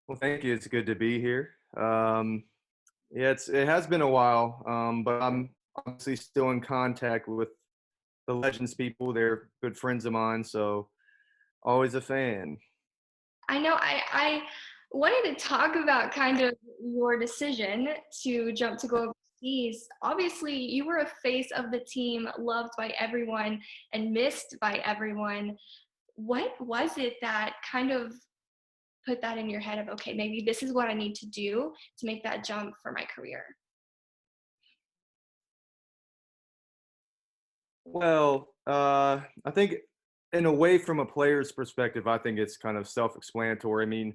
Well, thank you. It's good to be here. Yeah, it has been a while, but I'm obviously still in contact with the Legends people. They're good friends of mine, so always a fan. I know I wanted to talk about kind of your decision to jump to go overseas. Obviously, you were a face of the team, loved by everyone and missed by everyone. What was it that kind of put that in your head of, okay, maybe this is what I need to do to make that jump for my career? Well, I think in a way, from a player's perspective, I think it's kind of self-explanatory. I mean,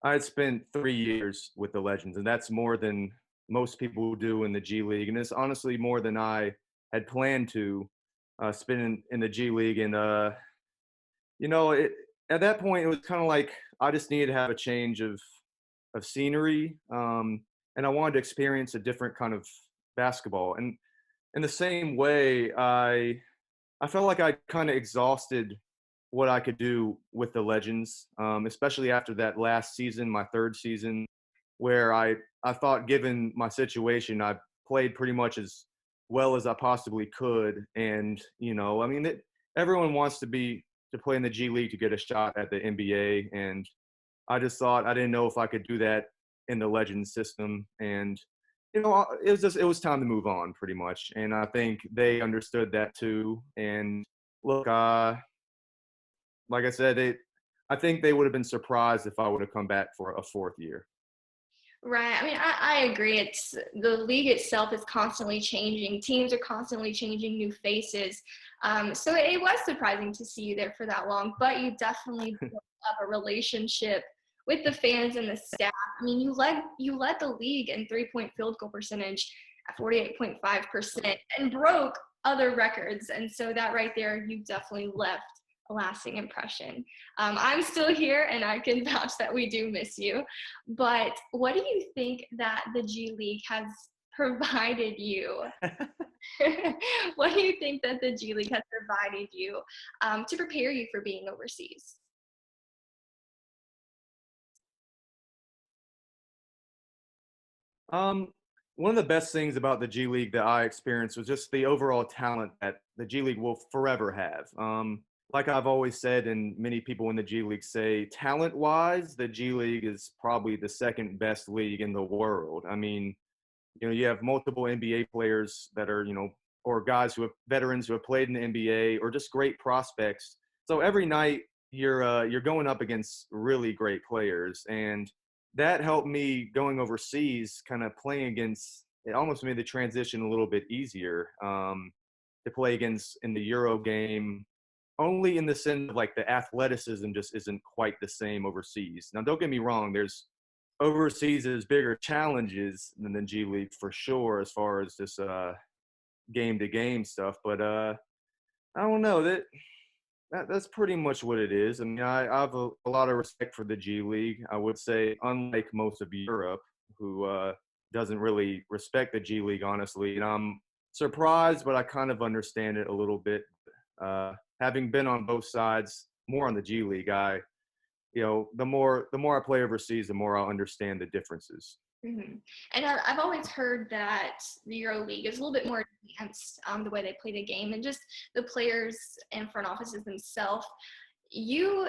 I had spent 3 years with the Legends, and that's more than most people do in the G League, and it's honestly more than I had planned to spend in the G League. And it at that point it was kind of like I just needed to have a change of scenery, and I wanted to experience a different kind of basketball. And in the same way, I felt like I kind of exhausted what I could do with the Legends, especially after that last season, my third season, where I thought, given my situation, I played pretty much as well as I possibly could. And I mean, everyone wants to play in the G League to get a shot at the NBA, and I just thought I didn't know if I could do that in the Legends system. And it was time to move on, pretty much. And I think they understood that too. And look, like I said, I think they would have been surprised if I would have come back for a fourth year. Right. I mean, I agree. It's the league itself is constantly changing. Teams are constantly changing, new faces. So it was surprising to see you there for that long, but you definitely built up a relationship with the fans and the staff. I mean, you led the league in 3-point field goal percentage at 48.5% and broke other records. And so that right there, you definitely left a lasting impression. I'm still here and I can vouch that we do miss you. But what do you think that the G League has provided you? What do you think that the G League has provided you to prepare you for being overseas? Um, One of the best things about the G League that I experienced was just the overall talent that the G League will forever have. Like I've always said, and many people in the G League say, talent-wise, the G League is probably the second best league in the world. I mean, you have multiple NBA players that are, or guys who have veterans who have played in the NBA, or just great prospects. So every night you're going up against really great players, and that helped me going overseas, kind of playing against. It almost made the transition a little bit easier, to play against in the Euro game. Only in the sense of like the athleticism just isn't quite the same overseas. Now, don't get me wrong. There's bigger challenges than the G League for sure, as far as this game to game stuff. But I don't know that's pretty much what it is. I mean, I have a lot of respect for the G League. I would say, unlike most of Europe, who doesn't really respect the G League, honestly. And I'm surprised, but I kind of understand it a little bit. Having been on both sides, more on the G League, the more I play overseas, the more I'll understand the differences. And I've always heard that the Euro League is a little bit more advanced, the way they play the game and just the players and front offices themselves. You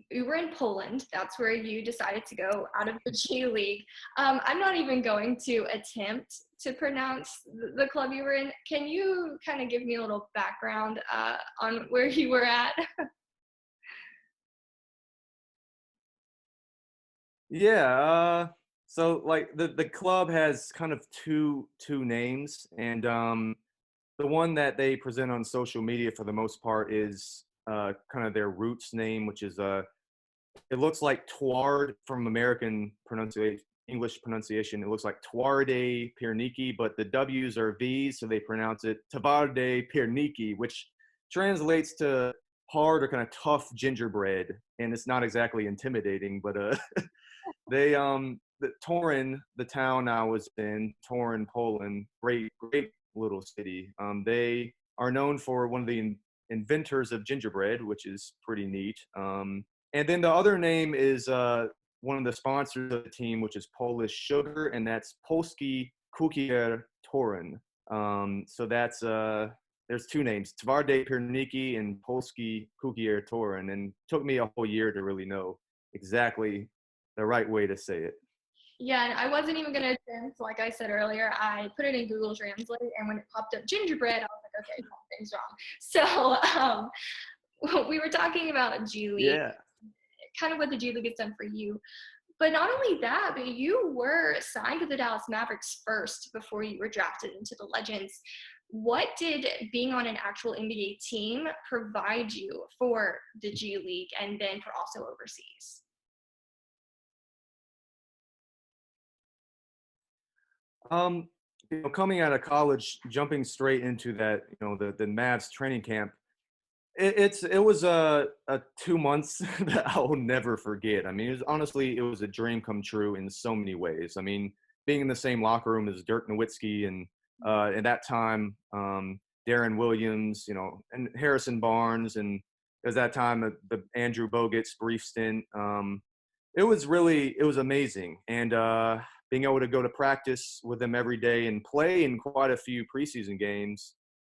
you were in Poland. That's where you decided to go out of the G League. I'm not even going to attempt to pronounce the club you were in. Can you kind of give me a little background on where you were at? Yeah. So like the club has kind of two names, and the one that they present on social media for the most part is kind of their roots name, which is it looks like Twarde from American pronunciation, English pronunciation. It looks like Twarde Pierniki, but the W's are V's, so they pronounce it Twarde Pierniki, which translates to hard or kind of tough gingerbread. And it's not exactly intimidating, but the Toruń, the town I was in, Toruń, Poland, great little city. They are known for one of the inventors of gingerbread, which is pretty neat. And then the other name is one of the sponsors of the team, which is Polish Sugar, and that's Polski Cukier Toruń. So that's there's two names, Twarde Pierniki and Polski Cukier Toruń, and it took me a whole year to really know exactly the right way to say it. Yeah, and I wasn't even gonna attempt, like I said earlier, I put it in Google Translate, and when it popped up gingerbread, I was like, okay, something's wrong. So we were talking about G League, Yeah. kind of what the G League has done for you. But not only that, but you were signed to the Dallas Mavericks first before you were drafted into the Legends. What did being on an actual NBA team provide you for the G League and then for also overseas? Um, coming out of college, jumping straight into that, the Mavs training camp, it was a 2 months that I will never forget. I mean, it was a dream come true in so many ways. I mean, being in the same locker room as Dirk Nowitzki and at that time, Darren Williams, and Harrison Barnes, and it was that time the Andrew Bogut's brief stint. It was amazing, and being able to go to practice with them every day and play in quite a few preseason games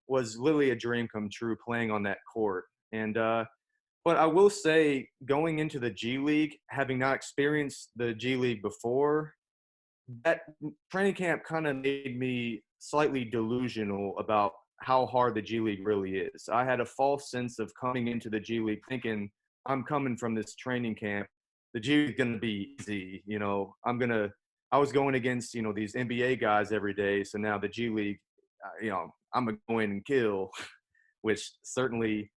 was literally a dream come true, playing on that court. And but I will say, going into the G League, having not experienced the G League before, that training camp kind of made me slightly delusional about how hard the G League really is. I had a false sense of coming into the G League thinking, I'm coming from this training camp, the G League gonna be easy. I was going against these NBA guys every day, so now the G League, I'm gonna go in and kill, which certainly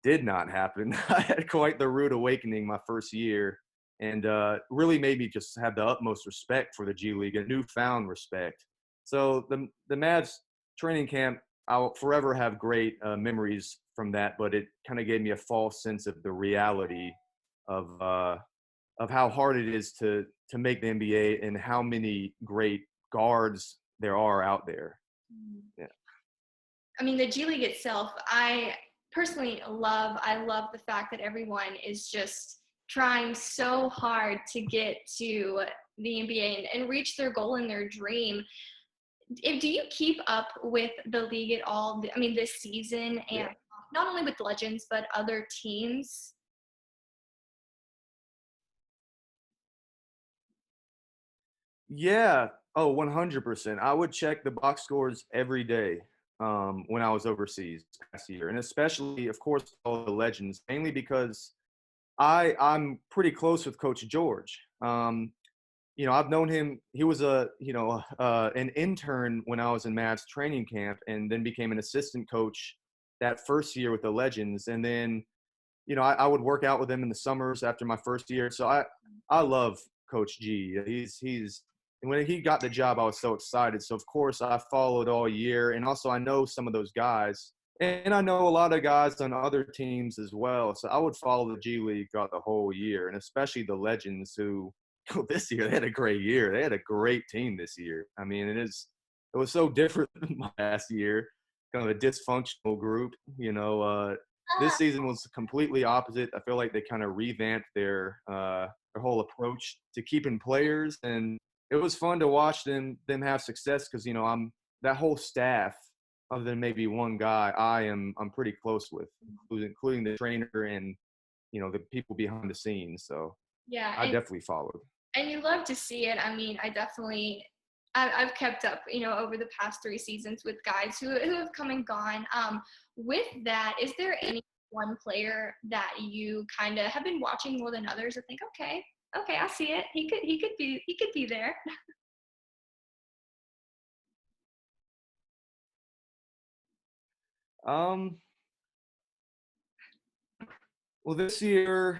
did not happen. I had quite the rude awakening my first year, and really made me just have the utmost respect for the G League, a newfound respect. So the Mavs training camp, I'll forever have great memories from that, but it kind of gave me a false sense of the reality of how hard it is to make the NBA and how many great guards there are out there. Yeah. I mean, the G League itself, I personally I love the fact that everyone is just trying so hard to get to the NBA and reach their goal and their dream. Do you keep up with the league at all? I mean, this season, and Yeah. not only with Legends, but other teams? Yeah. Oh, 100%. I would check the box scores every day when I was overseas past year, and especially, of course, all the legends, mainly because I'm pretty close with Coach George. I've known him. He was an intern when I was in Mavs training camp, and then became an assistant coach that first year with the Legends. And then, I would work out with him in the summers after my first year. So I love Coach G. He's and when he got the job, I was so excited. So of course I followed all year, and also I know some of those guys, and I know a lot of guys on other teams as well. So I would follow the G League throughout the whole year, and especially the Legends who this year they had a great year. They had a great team this year. I mean, it was so different than last year, kind of a dysfunctional group. This season was completely opposite. I feel like they kind of revamped their whole approach to keeping players, and it was fun to watch them have success because I'm that whole staff, other than maybe one guy, I'm pretty close with, including the trainer and the people behind the scenes. So Yeah, I definitely followed. and you love to see it. I mean, I've kept up, over the past 3 seasons with guys who have come and gone. With that, is there any one player that you kind of have been watching more than others, or think, okay, I see it. He could be there. Um, well, this year,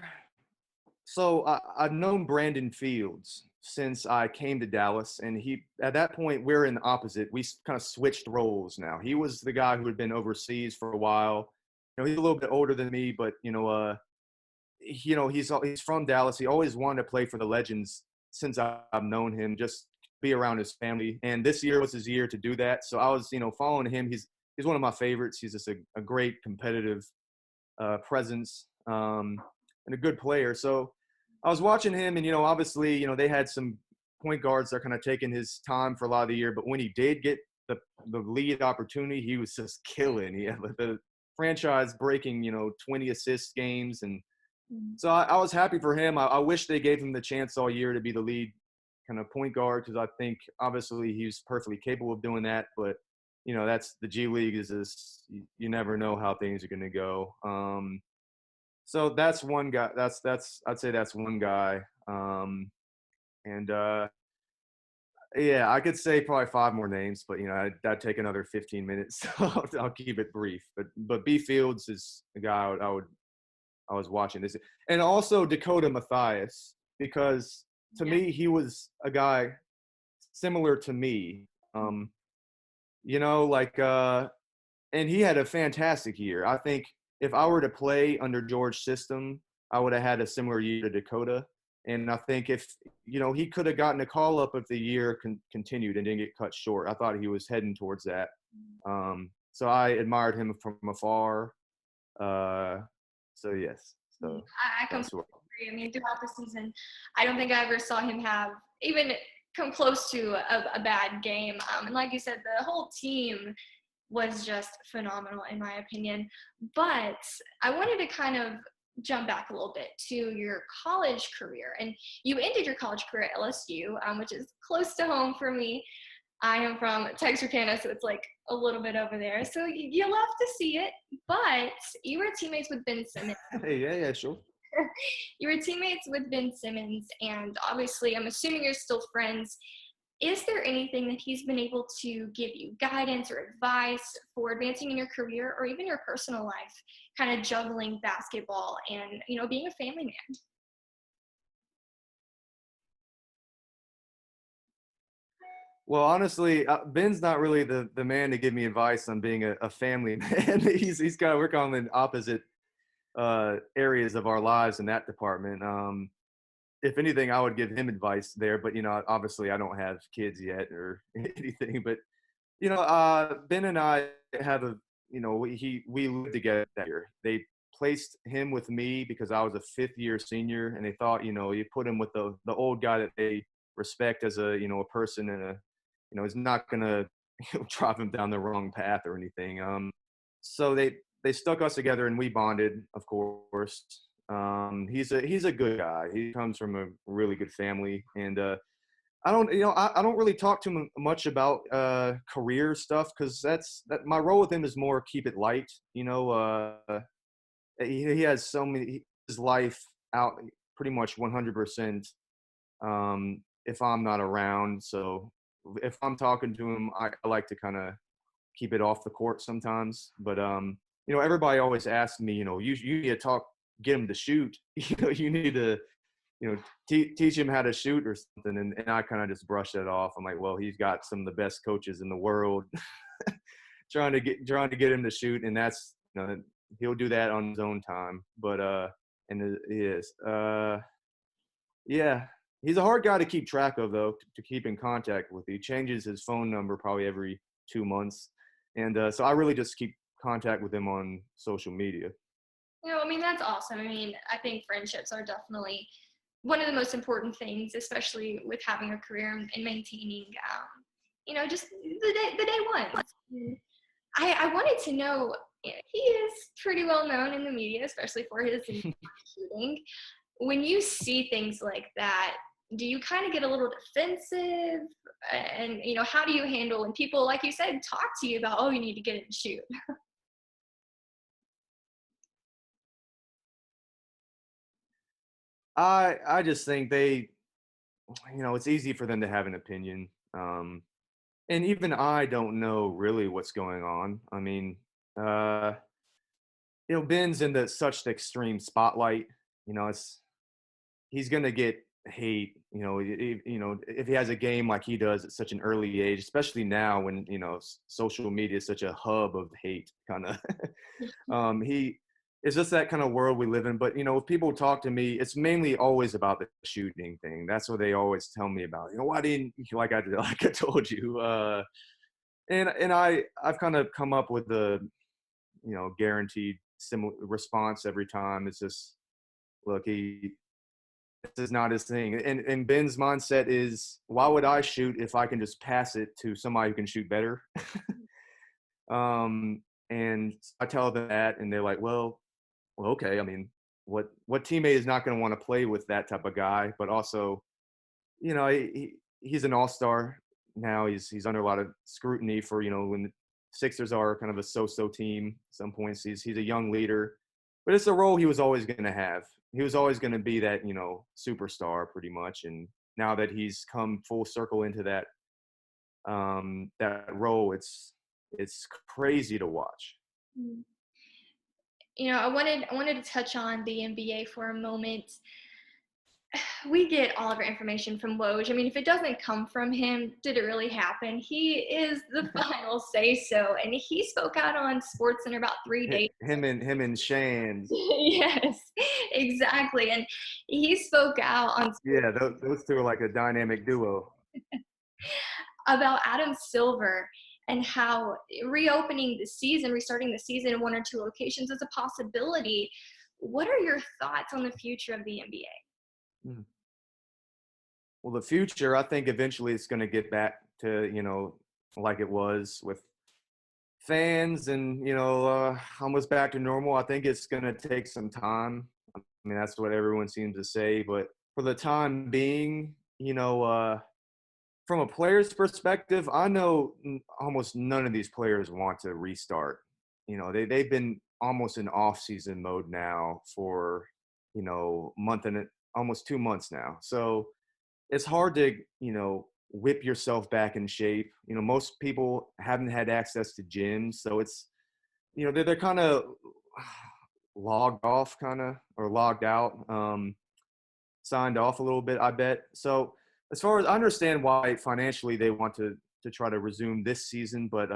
so I've known Brandon Fields since I came to Dallas, and at that point we're in the opposite. We kind of switched roles now. He was the guy who had been overseas for a while. He's a little bit older than me, but he's from Dallas. He always wanted to play for the Legends since I've known him, just be around his family. And this year was his year to do that. So I was, following him. He's one of my favorites. He's just a great competitive presence and a good player. So I was watching him, and obviously, they had some point guards that are kind of taking his time for a lot of the year. But when he did get the lead opportunity, he was just killing. He had the franchise breaking, 20 assist games, and Mm. so I was happy for him. I wish they gave him the chance all year to be the lead kind of point guard, because I think obviously he's perfectly capable of doing that. But that's the G League, is this, you never know how things are going to go. So that's one guy. I'd say that's one guy. And yeah, I could say probably five more names, but that'd take another 15 minutes. So I'll keep it brief. But B Fields is the guy I was watching this, and also Dakota Mathias, because to Yeah. me he was a guy similar to me. Like and he had a fantastic year. I think if I were to play under George's system, I would have had a similar year to Dakota. And I think if, he could have gotten a call up if the year continued and didn't get cut short. I thought he was heading towards that. So I admired him from afar. So yes, so I that's completely what. agree. I mean, throughout the season, I don't think I ever saw him have even come close to a bad game. And like you said, the whole team was just phenomenal in my opinion. But I wanted to kind of jump back a little bit to your college career. And you ended your college career at LSU, which is close to home for me. I am from Texarkana, so it's like a little bit over there. So you love to see it, but you were teammates with Ben Simmons. Hey, yeah, sure. You were teammates with Ben Simmons, and obviously, I'm assuming you're still friends. Is there anything that he's been able to give you, guidance or advice for advancing in your career or even your personal life, kind of juggling basketball and, being a family man? Well, honestly, Ben's not really the man to give me advice on being a family man. He's got to work on the opposite areas of our lives in that department. If anything, I would give him advice there, but obviously I don't have kids yet or anything. But Ben and I have we lived together that year. They placed him with me because I was a fifth year senior, and they thought you put him with the old guy that they respect as a person, and is not gonna drive him down the wrong path or anything. So they stuck us together, and we bonded, of course. He's a good guy. He comes from a really good family, and I don't really talk to him much about career stuff, because that my role with him is more keep it light. He has so many his life out pretty much 100%. If I'm not around, so if I'm talking to him, I like to kind of keep it off the court sometimes. But everybody always asks me, you need to get him to shoot. You need to teach him how to shoot or something. And I kind of just brush that off. I'm like, well, he's got some of the best coaches in the world trying to get him to shoot. And that's, he'll do that on his own time. But, and he is, yeah, he's a hard guy to keep track of, though, to keep in contact with. He changes his phone number probably every 2 months. And so I really just keep contact with him on social media. I mean, that's awesome. I mean, I think friendships are definitely one of the most important things, especially with having a career and maintaining, just the day one. I wanted to know, he is pretty well known in the media, especially for his shooting. When you see things like that, do you kind of get a little defensive? And, how do you handle when people, like you said, talk to you about, oh, you need to get in and shoot? I just think it's easy for them to have an opinion. And even I don't know really what's going on. I mean, uh, Ben's in such the extreme spotlight. He's gonna get hate. If he has a game like he does at such an early age, especially now when social media is such a hub of hate. Kind of, he it's just that kind of world we live in. But if people talk to me, it's mainly always about the shooting thing. That's what they always tell me about. Why didn't like I told you? And I've kind of come up with the guaranteed similar response every time. It's just, look, this is not his thing. And Ben's mindset is, why would I shoot if I can just pass it to somebody who can shoot better? And I tell them that, and they're like, well, okay. I mean, what teammate is not going to want to play with that type of guy? But also, he's an all-star now. He's under a lot of scrutiny for, when the Sixers are kind of a so-so team at some points. He's a young leader, but it's a role he was always going to have. He was always going to be that, superstar pretty much. And now that he's come full circle into that role, it's crazy to watch. Mm. I wanted to touch on the NBA for a moment. We get all of our information from Woj. I mean, if it doesn't come from him, did it really happen? He is the final say so, and he spoke out on SportsCenter about 3 days. Him and Shands. Yes, exactly. And he spoke out on Yeah, those two are like a dynamic duo. about Adam Silver and how restarting the season in one or two locations is a possibility. What are your thoughts on the future of the NBA? Well, the future, I think eventually it's going to get back to, like it was with fans and, almost back to normal. I think it's going to take some time. I mean, that's what everyone seems to say. But for the time being, from a player's perspective, I know almost none of these players want to restart. They've been almost in off-season mode now for, month and almost 2 months now. So it's hard to, whip yourself back in shape. Most people haven't had access to gyms, so it's, they're kind of logged off, or logged out, signed off a little bit, I bet. So as far as I understand why financially they want to try to resume this season, but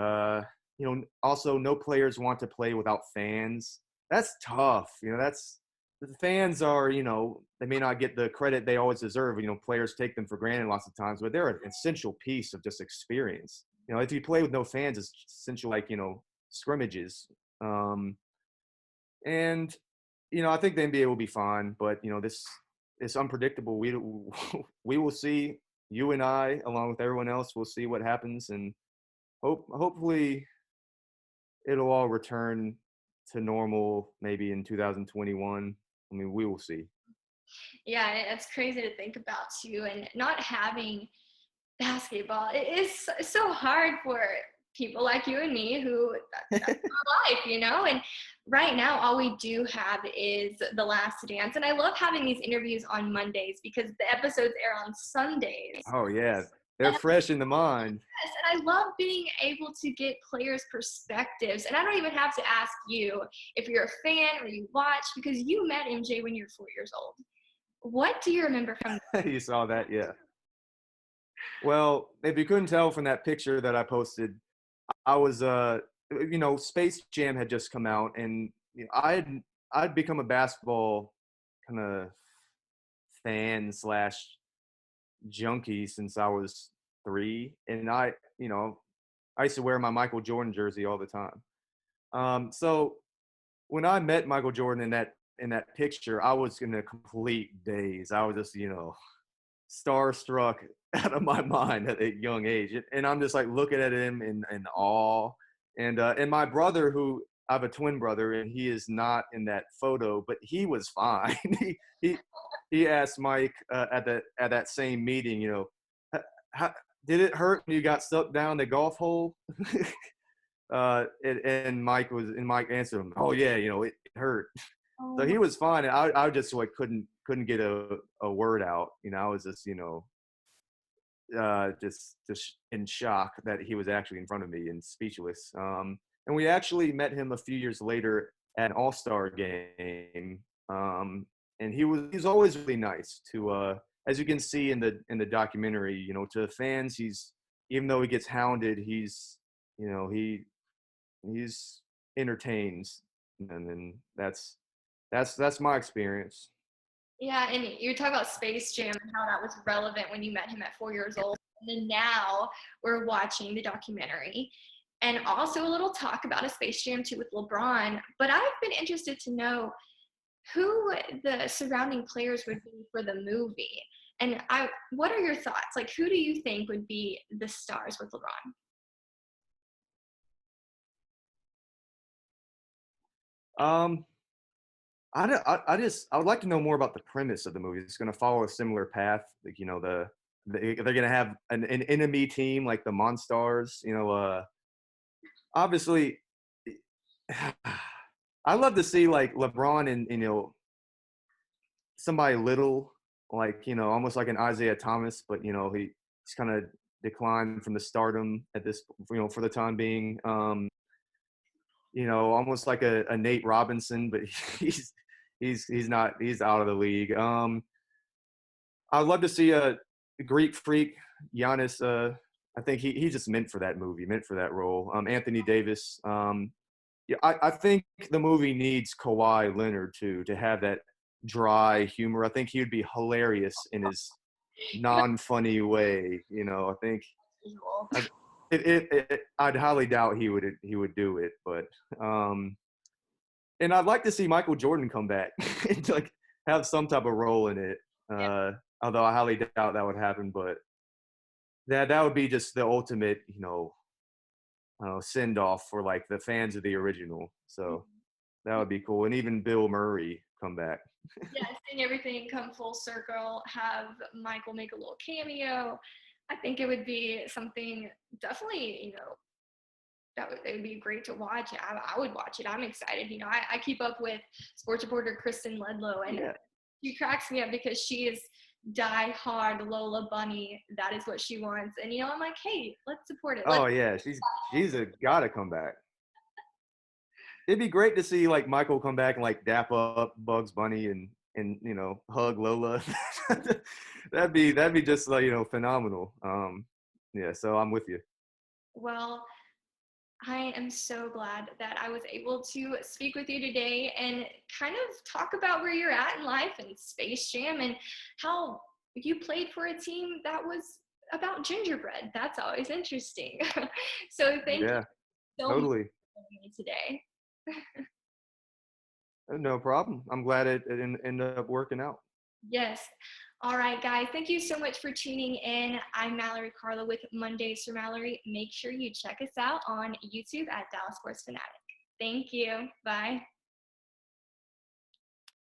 also no players want to play without fans. That's tough. The fans are, they may not get the credit they always deserve. Players take them for granted lots of times, but they're an essential piece of just experience. If you play with no fans, it's essential, like, scrimmages. And, I think the NBA will be fine, but, it's unpredictable. We will see. You and I, along with everyone else, will see what happens, and hopefully it'll all return to normal maybe in 2021. I mean, we will see. Yeah, it's crazy to think about too, and not having basketball, it is so hard for people like you and me who that's our life, and right now all we do have is The Last Dance, and I love having these interviews on Mondays because the episodes air on Sundays. Oh yeah, they're fresh in the mind. Yes, and I love being able to get players' perspectives, and I don't even have to ask you if you're a fan or you watch, because you met MJ when you were 4 years old. What do you remember from You saw that, yeah. Well, if you couldn't tell from that picture that I posted, I was Space Jam had just come out, and I'd become a basketball kind of fan slash junkie since I was 3, and I used to wear my Michael Jordan jersey all the time. So when I met Michael Jordan in that picture, I was in a complete daze. I was just starstruck out of my mind at a young age, and I'm just like looking at him in awe. And my brother, who I have a twin brother, and he is not in that photo, but he was fine. he asked Mike at that same meeting, how did it hurt when you got stuck down the golf hole? And Mike answered him, oh yeah, it hurt. So he was fine. And I just like couldn't get a word out. I was just just in shock that he was actually in front of me and speechless. And we actually met him a few years later at an All-Star game. And he's always really nice to, as you can see in the documentary, to fans, even though he gets hounded, he's entertains, and then that's my experience. Yeah, and you talk about Space Jam and how that was relevant when you met him at 4 years old. And then now we're watching the documentary. And also a little talk about a Space Jam 2 with LeBron. But I've been interested to know, who the surrounding players would be for the movie. And what are your thoughts? Like, who do you think would be the stars with LeBron? Um, I would like to know more about the premise of the movie. It's going to follow a similar path, like they're going to have an enemy team like the Monstars. Obviously, I love to see like LeBron and somebody little, like almost like an Isaiah Thomas, but he's kind of declined from the stardom at this, for the time being. Almost like a Nate Robinson, but he's out of the league. I'd love to see a Greek freak, Giannis. I think he's just meant for that movie, meant for that role. Anthony Davis. Yeah, I think the movie needs Kawhi Leonard too to have that dry humor. I think he would be hilarious in his non-funny way. I think I, I'd highly doubt he would do it, but and I'd like to see Michael Jordan come back and like have some type of role in it. Although I highly doubt that would happen, but that would be just the ultimate, send off for like the fans of the original. So that would be cool, and even Bill Murray come back. Yeah, seeing everything come full circle, have Michael make a little cameo. I think it would be something definitely, it would be great to watch. I would watch it. I'm excited. I keep up with sports reporter Kristen Ledlow, and Yeah. she cracks me up because she is die hard Lola Bunny. That is what she wants. And, I'm like, hey, let's support it. Oh yeah, she's a gotta come back. It'd be great to see like Michael come back and like dap up Bugs Bunny and hug Lola. that'd be just like phenomenal. Yeah, so I'm with you. Well, I am so glad that I was able to speak with you today and kind of talk about where you're at in life and Space Jam and how you played for a team that was about gingerbread. That's always interesting. So thank you Yeah, so much totally. for joining me today. No problem. I'm glad it ended up working out. Yes. All right, guys. Thank you so much for tuning in. I'm Mallory Carla with Mondays for Mallory. Make sure you check us out on YouTube at Dallas Sports Fanatic. Thank you. Bye.